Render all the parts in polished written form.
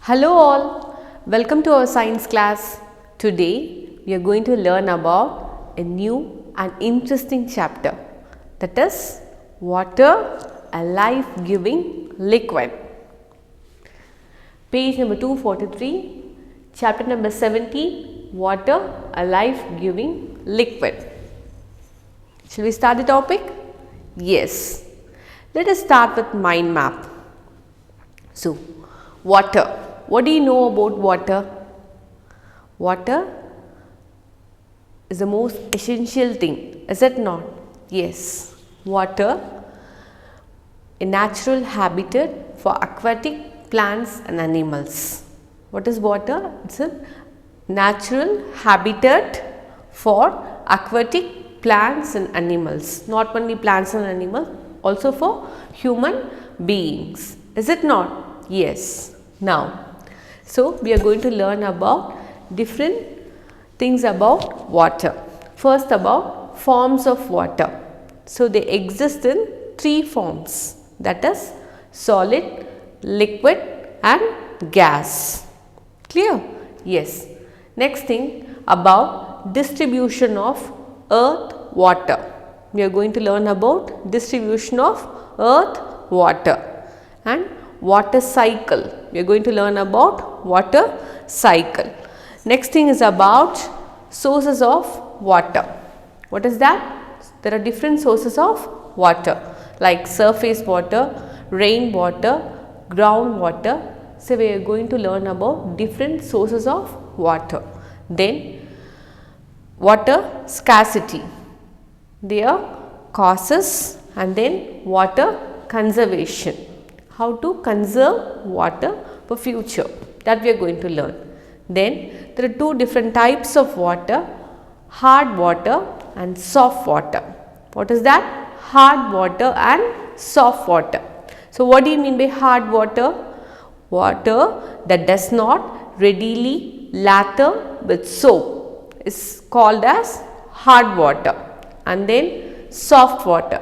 Hello all, welcome to our science class. Today we are going to learn about a new and interesting chapter, that is water, a life-giving liquid. Page number 243, chapter number 70, water, a life-giving liquid. Shall we start the topic? Yes. Let us start with mind map. So, water. What do you know about water? Water is the most essential thing, is it not? Yes. Water, a natural habitat for aquatic plants and animals. What is water? It's a natural habitat for aquatic plants and animals. Not only plants and animals, also for human beings. Is it not? Yes. Now, so we are going to learn about different things about water. First, about forms of water. So, they exist in three forms, that is solid, liquid and gas. Clear? Yes. Next thing, about distribution of earth water. We are going to learn about distribution of earth water and water cycle. We are going to learn about water cycle. Next thing is about sources of water. What is that? There are different sources of water like surface water, rainwater, groundwater. So, we are going to learn about different sources of water. Then water scarcity, their causes, and then water conservation. How to conserve water for future, that we are going to learn. Then there are two different types of water, hard water and soft water. What is that? Hard water and soft water. So, what do you mean by hard water? Water that does not readily lather with soap is called as hard water. And then soft water.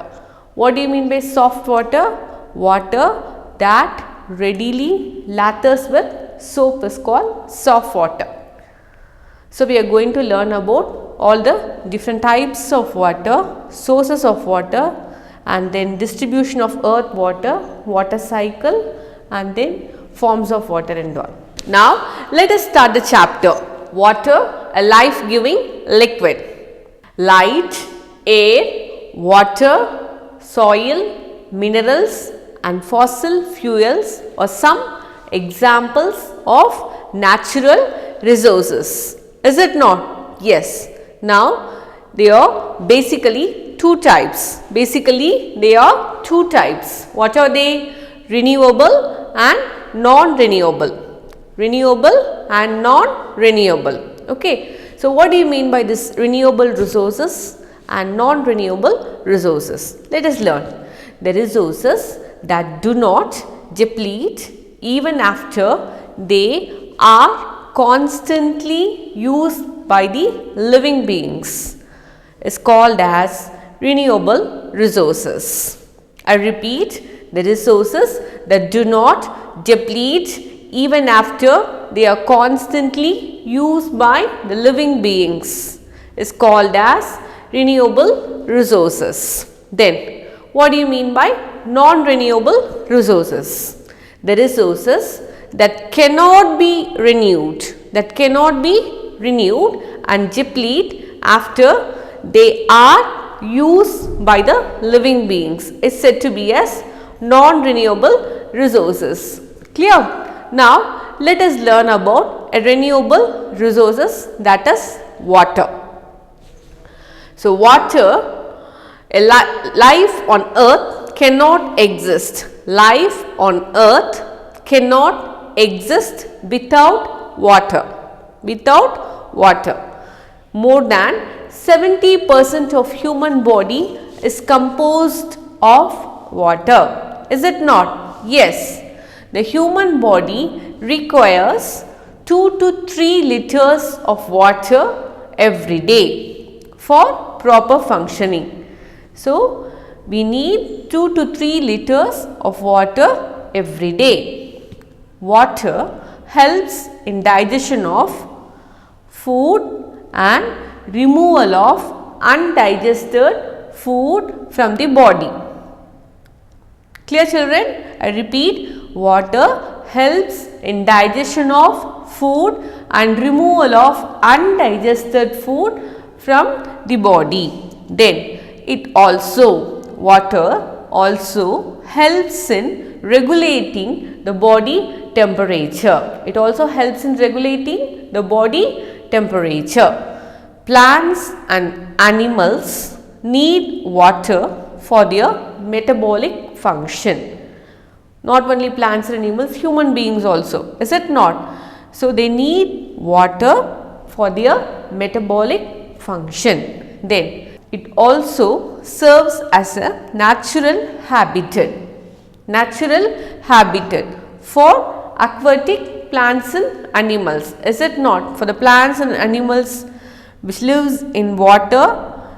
What do you mean by soft water? Water that readily lathers with soap is called soft water. So, we are going to learn about all the different types of water, sources of water, and then distribution of earth water, water cycle, and then forms of water and all. Now, let us start the chapter. Water, a life-giving liquid. Light, air, water, soil, minerals and fossil fuels are some examples of natural resources. Is it not? Yes. Now, they are basically two types. What are they? Renewable and non-renewable. Renewable and non-renewable. Okay. So, what do you mean by this renewable resources and non-renewable resources? Let us learn. The resources that do not deplete even after they are constantly used by the living beings is called as renewable resources. I repeat, the resources that do not deplete even after they are constantly used by the living beings is called as renewable resources. Then, what do you mean by non-renewable resources? The resources that cannot be renewed, and deplete after they are used by the living beings is said to be as non-renewable resources. Clear? Now, let us learn about a renewable resources, that is water. So, water, life on earth cannot exist. Life on earth cannot exist without water. More than 70% of human body is composed of water. Is it not? Yes. The human body requires 2 to 3 liters of water every day for proper functioning. So, we need 2 to 3 liters of water every day. Water helps in digestion of food and removal of undigested food from the body. Clear children? I repeat, water helps in digestion of food and removal of undigested food from the body. Then water also helps in regulating the body temperature. It also helps in regulating the body temperature. Plants and animals need water for their metabolic function. Not only plants and animals, human beings also, is it not? So, they need water for their metabolic function. Then, it also serves as a natural habitat for aquatic plants and animals, is it not? For the plants and animals which lives in water,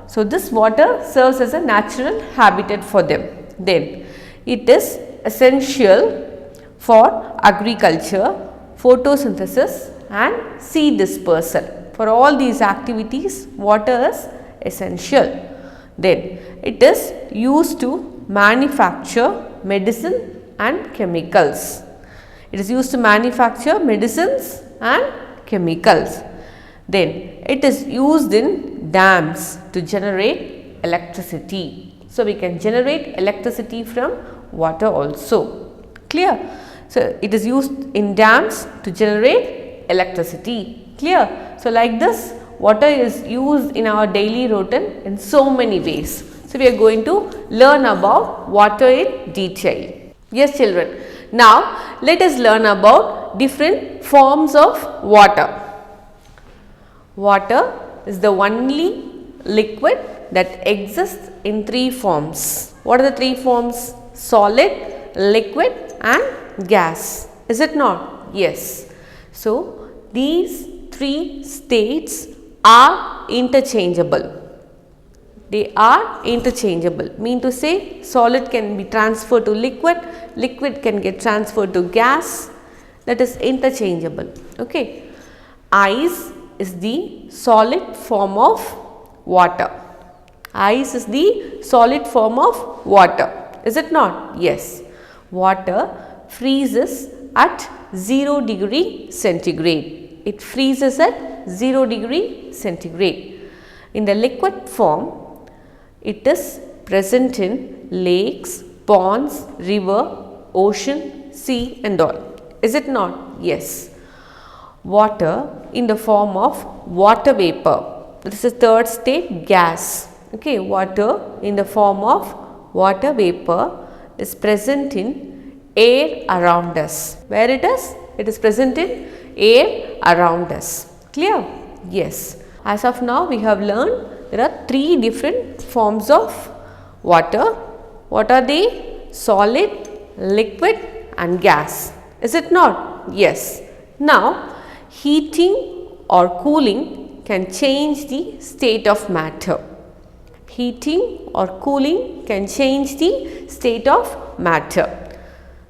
so this water serves as a natural habitat for them. Then, it is essential for agriculture, photosynthesis and seed dispersal. For all these activities, water is essential. Then, it is used to manufacture medicine and chemicals. It is used to manufacture medicines and chemicals. Then, it is used in dams to generate electricity. So, we can generate electricity from water also. Clear? So, it is used in dams to generate electricity. Clear? So, like this, water is used in our daily routine in so many ways. So, we are going to learn about water in detail. Yes children, now let us learn about different forms of water. Water is the only liquid that exists in three forms. What are the three forms? Solid, liquid and gas. Is it not? Yes. So, these three states are interchangeable. They are interchangeable. Mean to say, solid can be transferred to liquid, liquid can get transferred to gas, that is interchangeable. Okay. Ice is the solid form of water. Ice is the solid form of water. Is it not? Yes. Water freezes at 0 degree centigrade. It freezes at 0 degree centigrade. In the liquid form, it is present in lakes, ponds, river, ocean, sea and all. Is it not? Yes. Water in the form of water vapor. This is third state, gas. Okay, water in the form of water vapor is present in air around us. Where it is? It is present in air around us. Clear? Yes. As of now, we have learned there are three different forms of water. What are they? Solid, liquid and gas. Is it not? Yes. Now, heating or cooling can change the state of matter. Heating or cooling can change the state of matter.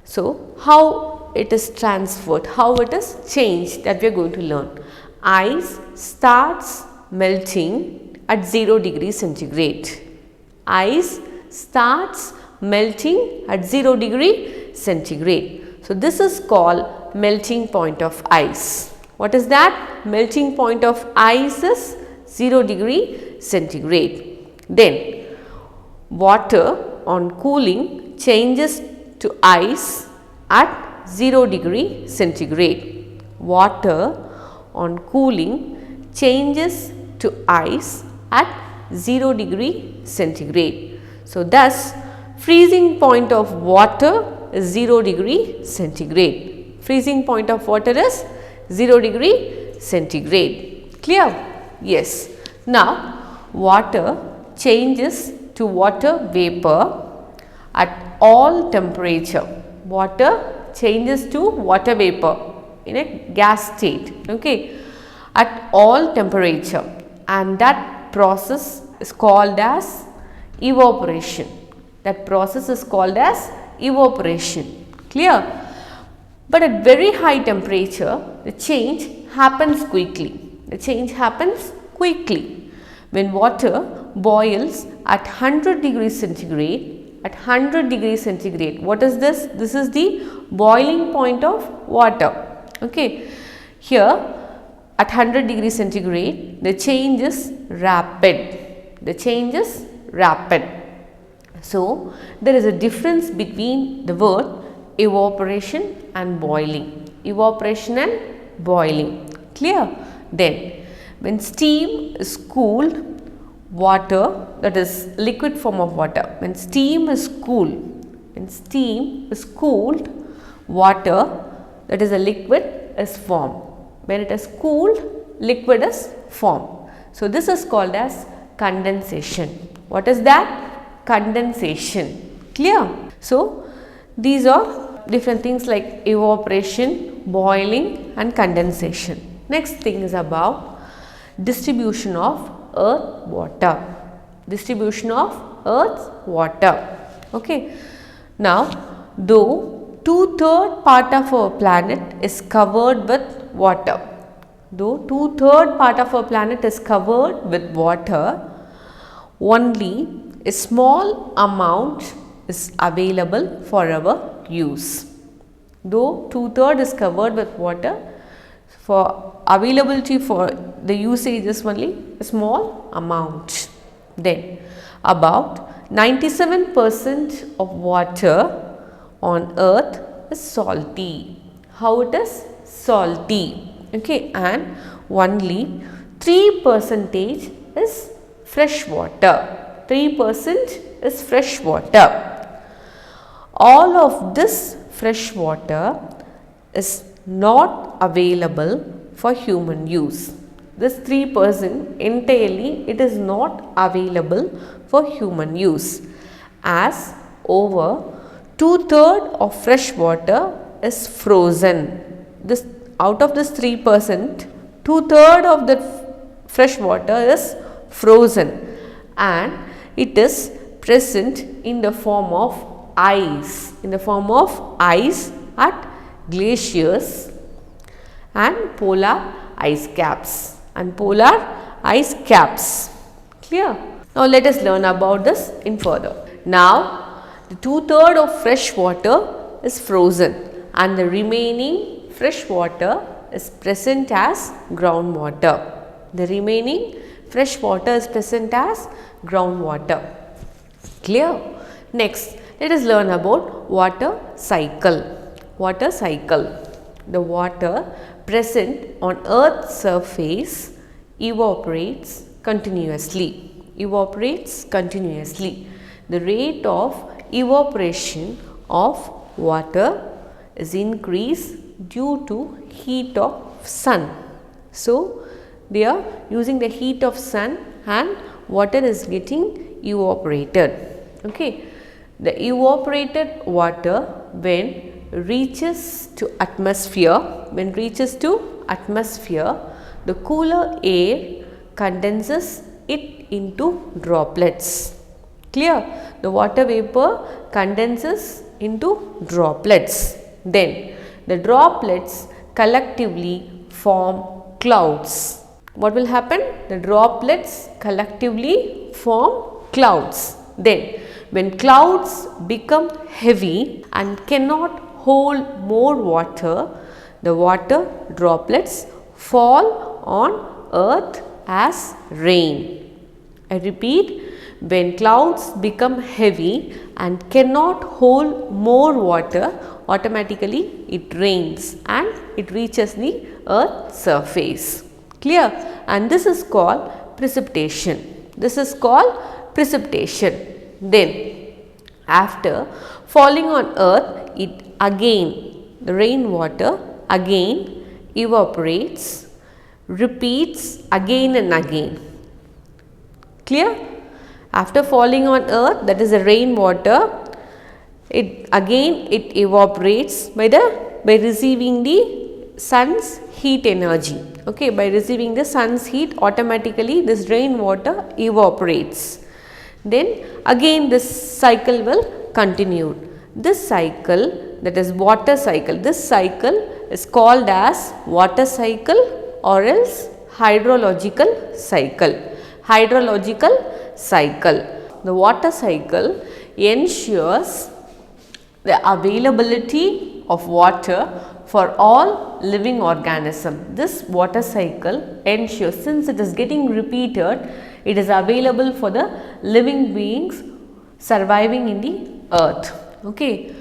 So, how it is transferred, how it is changed, that we are going to learn. Ice starts melting at 0 degree centigrade. Ice starts melting at 0 degree centigrade. So, this is called melting point of ice. What is that? Melting point of ice is 0 degree centigrade. Then, water on cooling changes to ice at 0 degree centigrade. Water on cooling changes to ice at 0 degree centigrade. So, thus freezing point of water is 0 degree centigrade. Freezing point of water is 0 degree centigrade. Clear? Yes. Now, water changes to water vapor at all temperature. Water changes to water vapor in a gas state, okay, at all temperature, and that process is called as evaporation. That process is called as evaporation. Clear? But at very high temperature, the change happens quickly. The change happens quickly. When water boils at 100 degrees centigrade, what is this? This is the boiling point of water. Okay. Here at 100 degrees centigrade, the change is rapid. So, there is a difference between the word evaporation and boiling. Clear? Then, when steam is cooled, water, that is liquid form of water, when steam is cooled, water, that is a liquid, is formed. When it is cooled, liquid is formed. So, this is called as condensation. What is that? Condensation. Clear? So, these are different things like evaporation, boiling and condensation. Next thing is about distribution of earth water. Okay. Now, though 2/3 part of our planet is covered with water, only a small amount is available for our use. Though 2/3 is covered with water, for availability for the usage is only a small amount. Then about 97% of water on earth is salty. How it is? Salty. Okay, and only 3% is fresh water. 3% is fresh water. All of this fresh water is not available for human use. This 3% entirely, it is not available for human use, as over 2/3 of fresh water is frozen. This, out of this 3%, 2/3 of the fresh water is frozen, and it is present in the form of ice, at glaciers and polar ice caps. Clear? Now, let us learn about this in further. Now, the 2/3 of fresh water is frozen and the remaining fresh water is present as groundwater. Clear? Next, let us learn about water cycle. The water present on Earth's surface evaporates continuously. The rate of evaporation of water is increased due to heat of sun. So, they are using the heat of sun and water is getting evaporated. Okay. The evaporated water when reaches to atmosphere, the cooler air condenses it into droplets. Clear? The water vapor condenses into droplets. Then the droplets collectively form clouds. What will happen? The droplets collectively form clouds. Then when clouds become heavy and cannot hold more water, the water droplets fall on earth as rain. I repeat, when clouds become heavy and cannot hold more water, automatically it rains and it reaches the earth's surface. Clear? And this is called precipitation. Then, after falling on earth, it again, the rainwater again evaporates, repeats again and again. Clear? After falling on earth, that is the rainwater, it evaporates by receiving the sun's heat energy. Okay, by receiving the sun's heat, automatically this rainwater evaporates. Then again this cycle will continue. This cycle that is water cycle. This cycle is called as water cycle or else hydrological cycle. Hydrological cycle. The water cycle ensures the availability of water for all living organisms. This water cycle ensures, since it is getting repeated, it is available for the living beings surviving in the earth. Okay,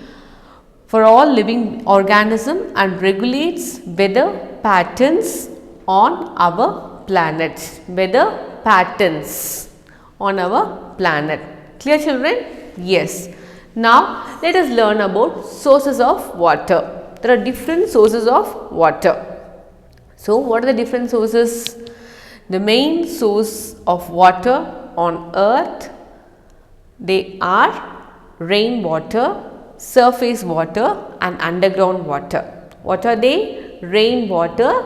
for all living organisms, and regulates weather patterns on our planet. Weather patterns on our planet. Clear, children? Yes. Now, let us learn about sources of water. There are different sources of water. So, what are the different sources? The main source of water on earth, they are rainwater, surface water and underground water. What are they? Rainwater,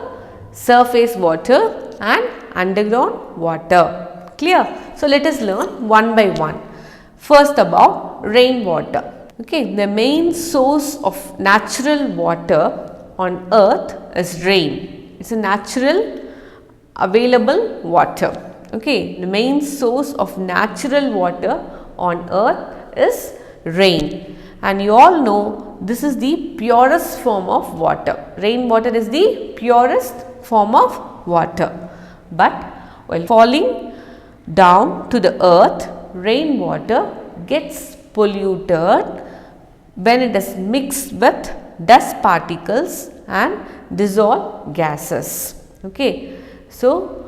surface water and underground water. Clear? So, let us learn one by one. First, about rainwater. Okay, the main source of natural water on earth is rain. It's a natural available water. Okay, the main source of natural water on earth is rain, and you all know this is the purest form of water. Rainwater is the purest form of water, but while falling down to the earth, rainwater gets polluted when it is mixed with dust particles and dissolved gases. Okay. So,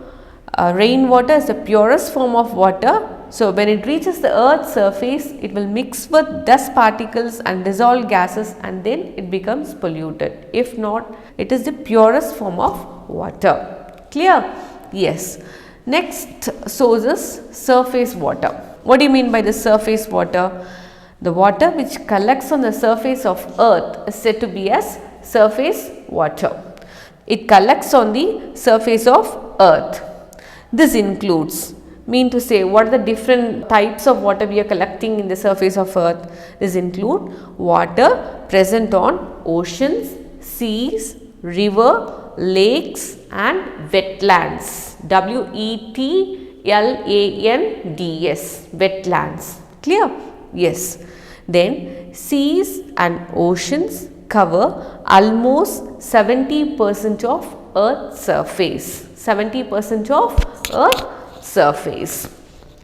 rainwater is the purest form of water. So, when it reaches the earth's surface, it will mix with dust particles and dissolved gases, and then it becomes polluted. If not, it is the purest form of water. Clear? Yes. Next source is surface water. What do you mean by the surface water? The water which collects on the surface of earth is said to be as surface water. It collects on the surface of earth. This includes, mean to say, what are the different types of water we are collecting in the surface of earth? This include water present on oceans, seas, river, lakes and wetlands. W-E-T-L-A-N-D-S, wetlands. Clear? Yes. Then seas and oceans cover almost 70% of earth's surface. 70% of earth's surface.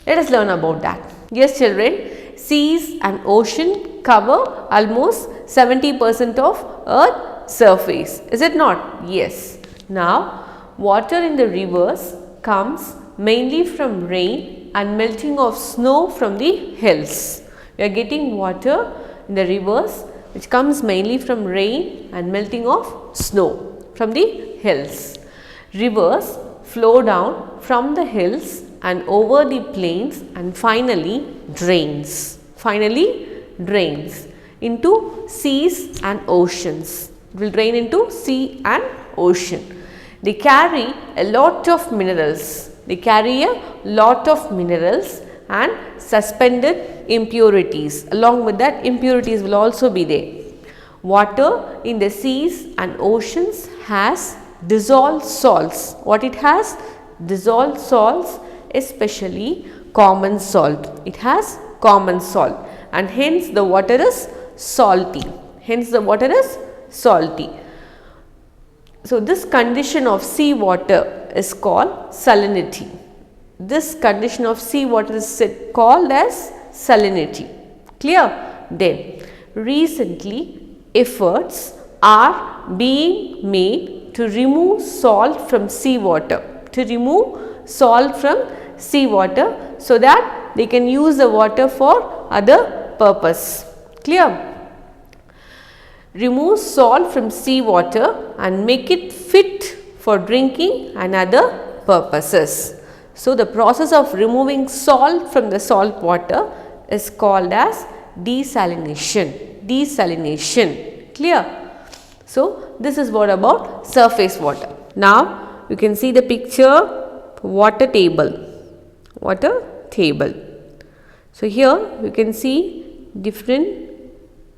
Let us learn about that. Yes, children, seas and ocean cover almost 70% of earth's surface. Is it not? Yes. Now, water in the rivers comes mainly from rain and melting of snow from the hills. We are getting water in the rivers which comes mainly from rain and melting of snow from the hills. Rivers flow down from the hills and over the plains and finally drains into seas and oceans. It will drain into sea and ocean. They carry a lot of minerals. And suspended impurities. Along with that, impurities will also be there. Water in the seas and oceans has dissolved salts. What it has? Dissolved salts, especially common salt. It has common salt, and hence the water is salty. So, this condition of sea water is called salinity. This condition of sea water is called as salinity. Clear? Then, recently efforts are being made to remove salt from sea water. So that they can use the water for other purpose. Clear? Remove salt from sea water and make it fit for drinking and other purposes. So, the process of removing salt from the salt water is called as desalination. Clear? So, this is what about surface water. Now, you can see the picture, water table. So, here you can see different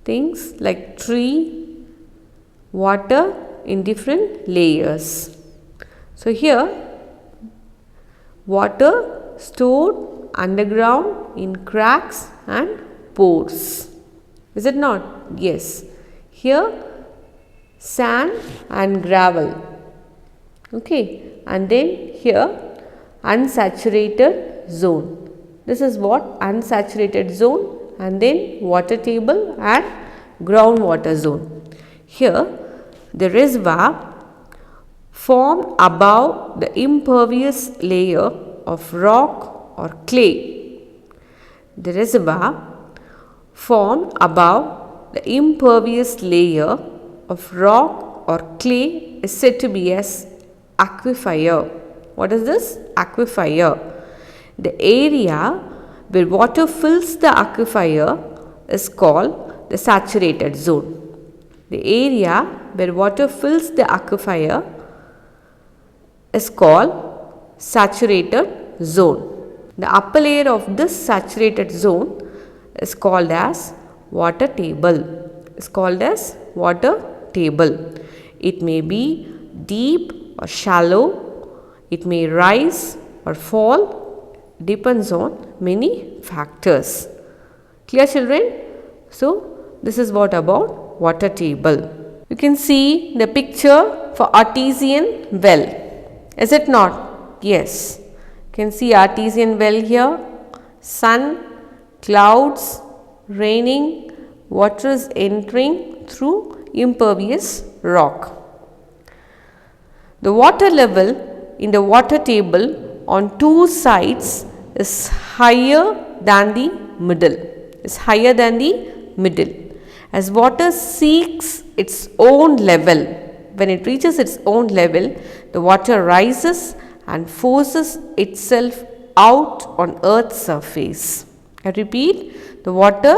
things like tree, water in different layers. So here water stored underground in cracks and pores. Is it not? Yes. Here sand and gravel. Okay. And then here unsaturated zone. This is what? Unsaturated zone, and then water table and groundwater zone. Here the reservoir formed above the impervious layer of rock or clay. The reservoir formed above the impervious layer of rock or clay is said to be as aquifer. What is this? Aquifer. The area where water fills the aquifer is called the saturated zone. The area where water fills the aquifer is called saturated zone. The upper layer of this saturated zone is called as water table. Is called as water table. It may be deep or shallow. It may rise or fall. Depends on many factors. Clear, children? So this is what about water table. You can see the picture for artesian well. Is it not? Yes. You can see artesian well here. Sun, clouds, raining, water is entering through impervious rock. The water level in the water table on two sides is higher than the middle. Is higher than the middle. As water seeks its own level, when it reaches its own level, the water rises and forces itself out on earth's surface. I repeat, the water,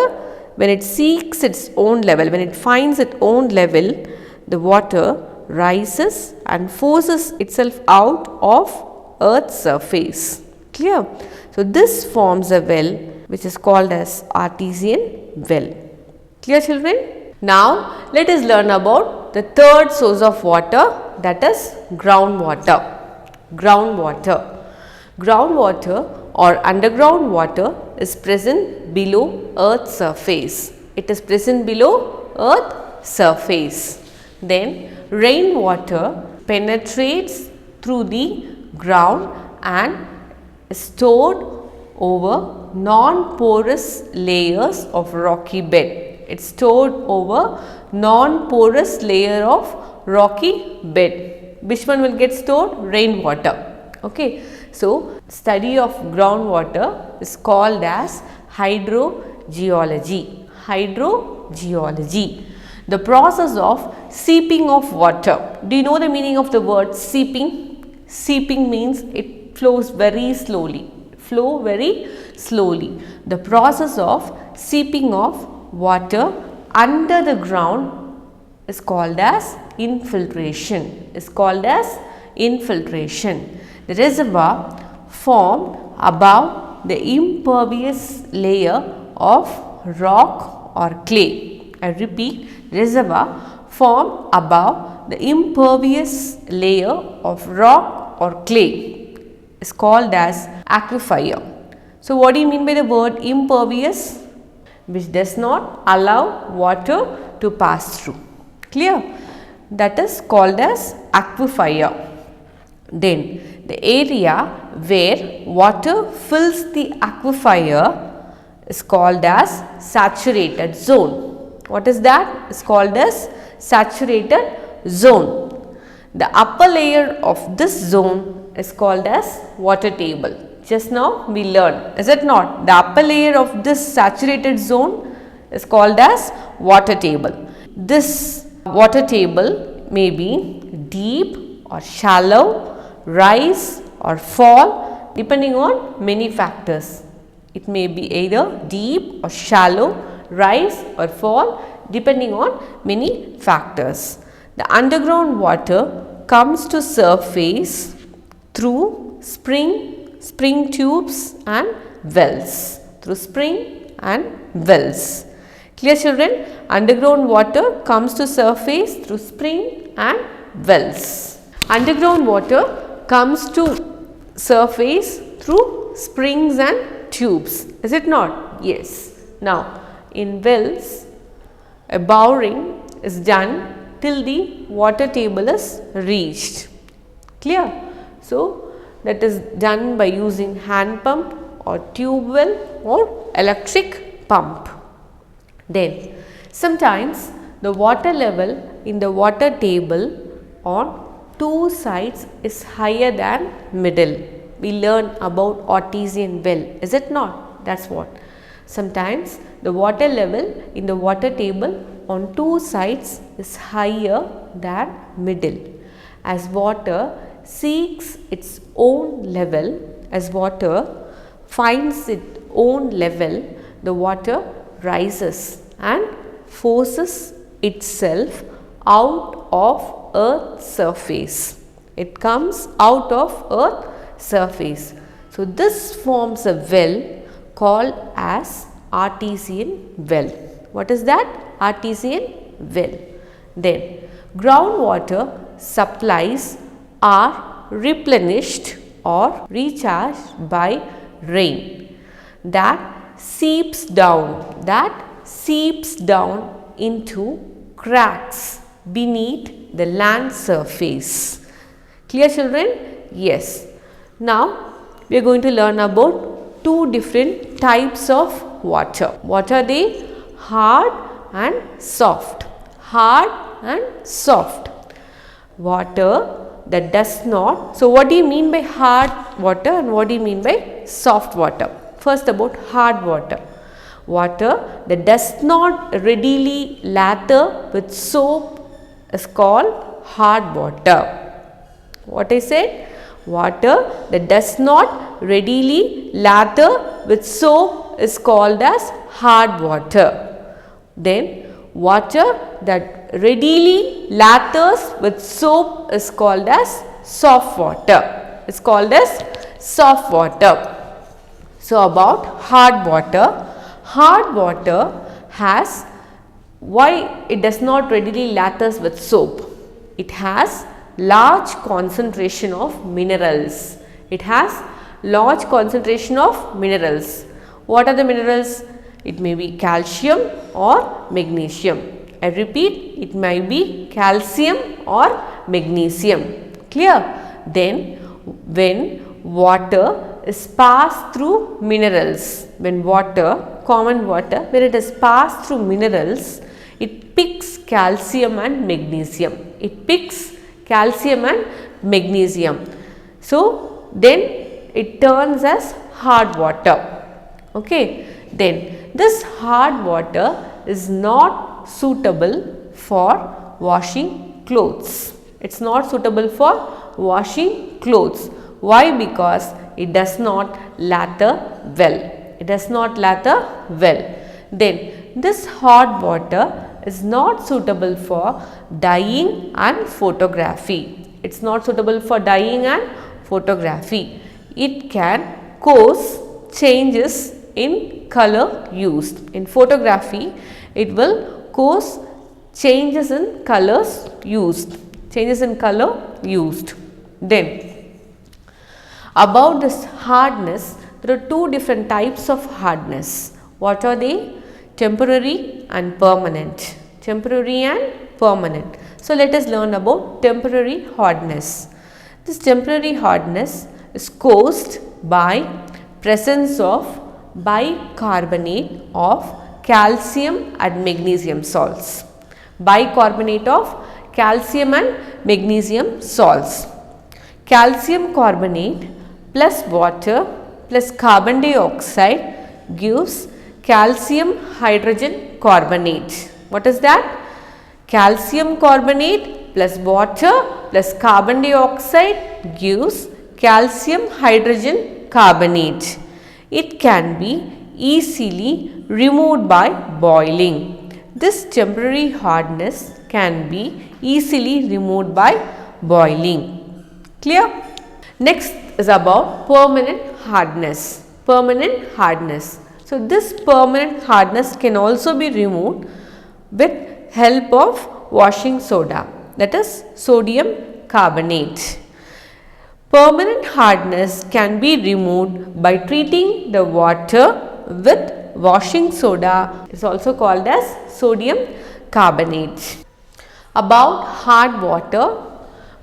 when it seeks its own level, when it finds its own level, the water rises and forces itself out of earth's surface. Clear? So this forms a well which is called as artesian well. Clear, children? Now let us learn about the third source of water, that is groundwater. Groundwater. Groundwater or underground water is present below earth's surface. It is present below earth's surface. Then rainwater penetrates through the ground and is stored over non-porous layers of rocky bed. It's stored over non-porous layer of rocky bed. Which one will get stored? Rainwater. Okay. So study of groundwater is called as hydrogeology. Hydrogeology. The process of seeping of water. Do you know the meaning of the word seeping? Seeping means it flows very slowly. Flow very slowly. The process of seeping of water under the ground is called as infiltration. Is called as infiltration. The reservoir formed above the impervious layer of rock or clay. I repeat, reservoir formed above the impervious layer of rock or clay is called as aquifer. So what do you mean by the word impervious? Which does not allow water to pass through. Clear? That is called as aquifer. Then the area where water fills the aquifer is called as saturated zone. What is that? Is called as saturated zone. The upper layer of this zone is called as water table. Just now we learned, is it not? The upper layer of this saturated zone is called as water table. This water table may be deep or shallow, rise or fall depending on many factors. It may be either deep or shallow, rise or fall depending on many factors. The underground water comes to surface through spring tubes and wells. Through spring and wells. Clear children? Underground water comes to surface through spring and wells. Underground water comes to surface through springs and tubes. Is it not? Yes. Now, in wells, a boring is done till the water table is reached. Clear? So, that is done by using hand pump or tube well or electric pump. Then, sometimes the water level in the water table on two sides is higher than middle. We learn about artesian well, is it not? That is what. Sometimes the water level in the water table on two sides is higher than middle. As water seeks its own level, as water finds its own level, the water rises and forces itself out of earth's surface. It comes out of earth's surface. So, this forms a well called as artesian well. What is that? Artesian well. Then, groundwater supplies are replenished or recharged by rain that seeps down into cracks beneath the land surface. Clear children? Yes. Now, we are going to learn about two different types of water. What are they? Hard and soft. Hard and soft. Water that does not. So, what do you mean by hard water and what do you mean by soft water? First, about hard water. Water that does not readily lather with soap is called hard water. What I said? Water that does not readily lather with soap is called as hard water. Then, water that readily lathers with soap is called as soft water. It's called as soft water. So, about hard water. Hard water has, why it does not readily lathers with soap? It has large concentration of minerals. It has large concentration of minerals. What are the minerals? It may be calcium or magnesium. I repeat, it may be calcium or magnesium. Clear? Then, when water is passed through minerals, when water, common water, when it is passed through minerals, it picks calcium and magnesium. It picks calcium and magnesium. So, then it turns as hard water. Okay. Then, this hard water is not suitable for washing clothes. It is not suitable for washing clothes. Why? Because it does not lather well. It does not lather well. Then, this hard water is not suitable for dyeing and photography. It is not suitable for dyeing and photography. It can cause changes in color used. In photography, it will cause changes in colors used. Changes in color used. Then, about this hardness, there are two different types of hardness. What are they? Temporary and permanent. Temporary and permanent. So, let us learn about temporary hardness. This temporary hardness is caused by presence of bicarbonate of calcium and magnesium salts. Bicarbonate of calcium and magnesium salts. Calcium carbonate plus water plus carbon dioxide gives calcium hydrogen carbonate. What is that? Calcium carbonate plus water plus carbon dioxide gives calcium hydrogen carbonate. It can be easily removed by boiling. This temporary hardness can be easily removed by boiling. Clear? Next is about permanent hardness. Permanent hardness. So, this permanent hardness can also be removed with help of washing soda, that is sodium carbonate. Permanent hardness can be removed by treating the water with washing soda. It is also called as sodium carbonate. About hard water,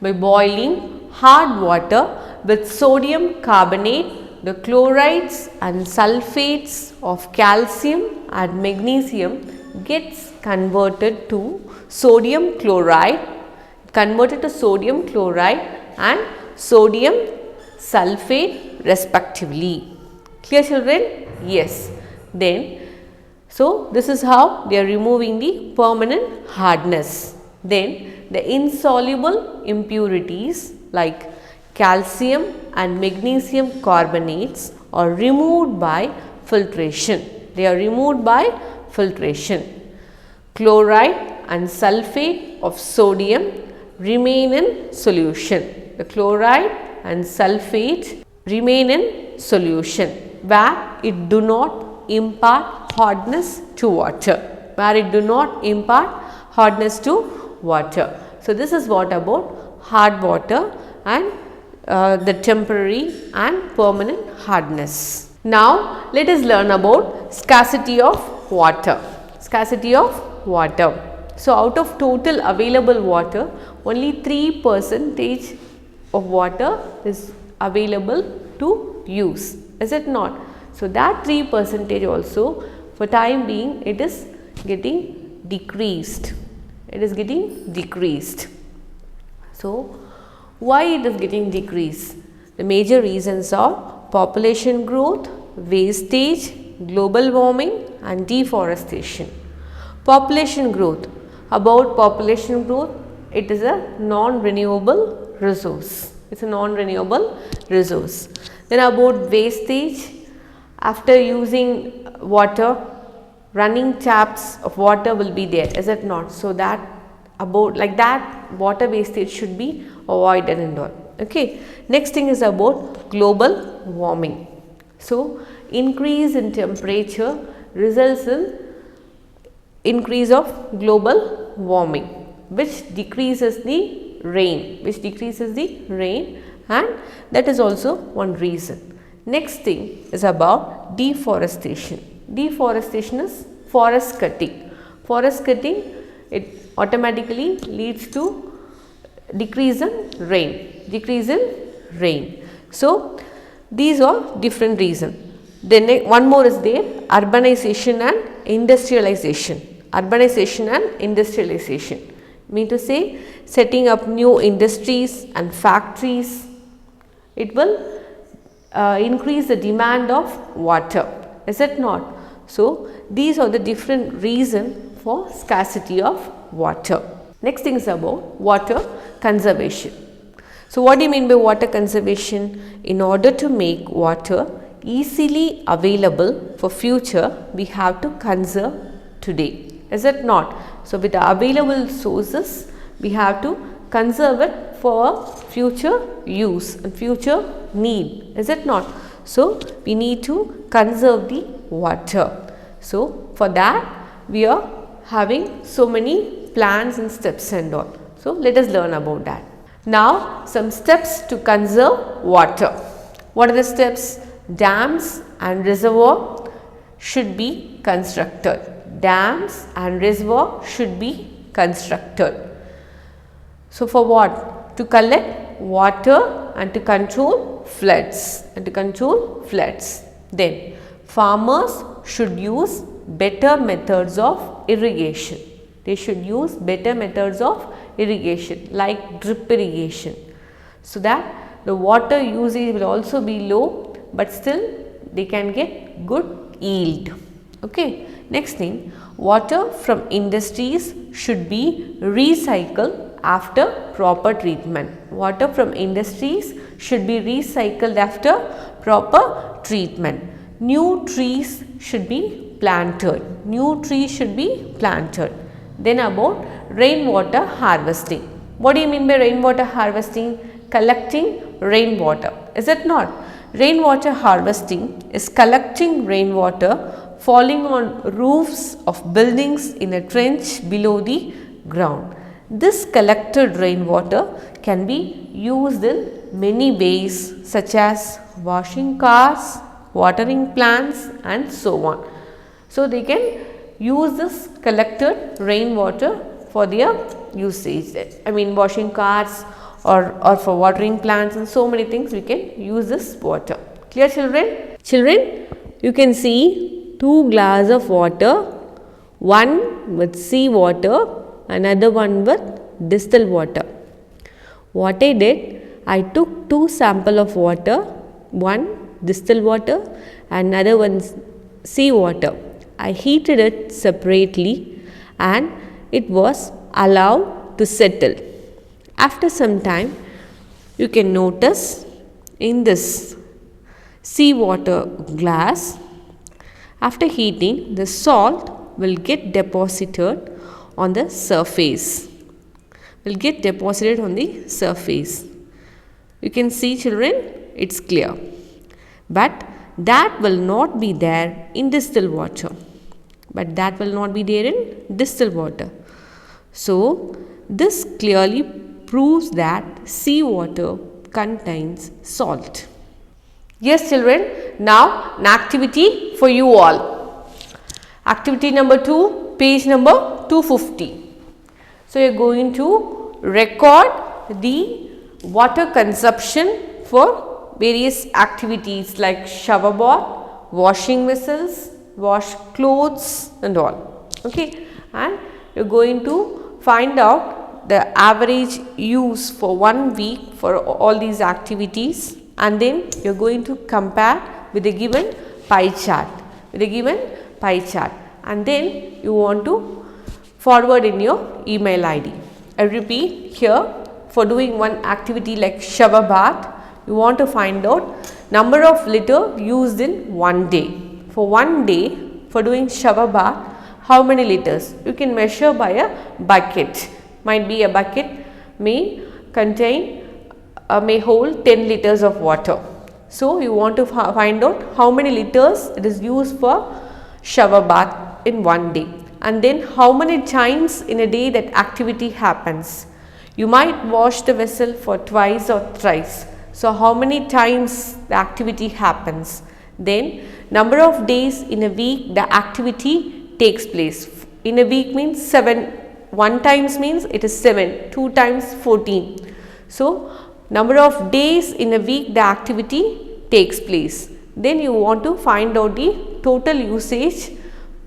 by boiling hard water with sodium carbonate, the chlorides and sulfates of calcium and magnesium gets converted to sodium chloride, and sodium sulfate respectively. Clear children? Yes. Then, so this is how they are removing the permanent hardness. Then the insoluble impurities like calcium and magnesium carbonates are removed by filtration. They are removed by filtration. Chloride and sulfate of sodium remain in solution. The chloride and sulfate remain in solution where it do not impart hardness to water. So, this is what about hard water and the temporary and permanent hardness. Now, let us learn about scarcity of water. So, out of total available water, only 3% of water is available to use, is it not? So, that 3% also for time being it is getting decreased. So, why it is getting decreased? The major reasons are population growth, wastage, global warming and deforestation. Population growth. About population growth, it is a non-renewable resource. Then about wastage, after using water, running taps of water will be there, is it not? So, that water wastage should be avoided and all. Okay. Next thing is about global warming. So, increase in temperature results in increase of global warming, which decreases the rain, and that is also one reason. Next thing is about deforestation. Deforestation is forest cutting. It automatically leads to decrease in rain. So, these are different reasons. Then one more is there, urbanization and industrialization. Mean to say, setting up new industries and factories, it will increase the demand of water, is it not? So, these are the different reasons for scarcity of water. Next thing is about water conservation. So, what do you mean by water conservation? In order to make water easily available for future, we have to conserve today, is it not? So, with the available sources, we have to conserve it for future use and future need, is it not? So, we need to conserve the water. So, for that we are having so many plans and steps and all. So, let us learn about that. Now, some steps to conserve water. What are the steps? Dams and reservoir should be constructed. So, for what? To collect water and to control floods. Then, farmers should use better methods of irrigation. They should use better methods of irrigation like drip irrigation, so that the water usage will also be low, but still they can get good yield. Okay. Next thing, water from industries should be recycled after proper treatment. New trees should be planted. Then about rainwater harvesting. What do you mean by rainwater harvesting? Collecting rainwater, is it not? rainwater harvesting is collecting rainwater falling on roofs of buildings in a trench below the ground. This collected rainwater can be used in many ways such as washing cars, watering plants and so on. So, they can use this collected rainwater for their usage. I mean washing cars or for watering plants and so many things we can use this water. Clear children? Children, you can see 2 glasses of water, one with sea water, another one with distilled water. What I did, I took 2 samples of water, one distilled water and another one sea water. I heated it separately and it was allowed to settle. After some time, you can notice in this sea water glass, after heating, the salt will get deposited on the surface. You can see children, it's clear. But that will not be there in distilled water. So, this clearly proves that seawater contains salt. Yes children, now an activity for you all. Activity number 2, page number 250. So, you are going to record the water consumption for various activities like shower bath, washing vessels, wash clothes and all. Okay, and you are going to find out the average use for 1 week for all these activities, and then you are going to compare with the given pie chart. And then you want to forward in your email ID. I repeat here, for doing one activity like shower bath, you want to find out number of litre used in 1 day. For 1 day, for doing shower bath, how many litres? You can measure by a bucket. Might be a bucket may hold 10 litres of water. So, you want to find out how many litres it is used for shower bath in 1 day, and then how many times in a day that activity happens. You might wash the vessel for twice or thrice. So, how many times the activity happens. Then number of days in a week the activity takes place. In a week means 7, 1 times means it is 7, 2 times 14. So, number of days in a week the activity takes place. Then you want to find out the total usage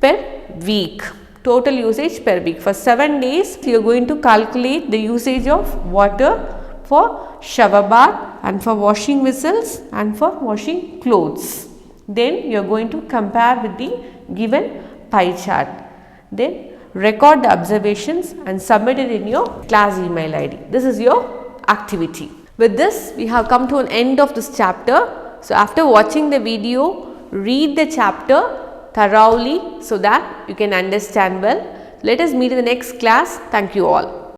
per week. For 7 days, you are going to calculate the usage of water for shower bath and for washing vessels and for washing clothes. Then you are going to compare with the given pie chart. Then record the observations and submit it in your class email ID. This is your activity. With this, we have come to an end of this chapter. So, after watching the video, read the chapter thoroughly so that you can understand well. Let us meet in the next class. Thank you all.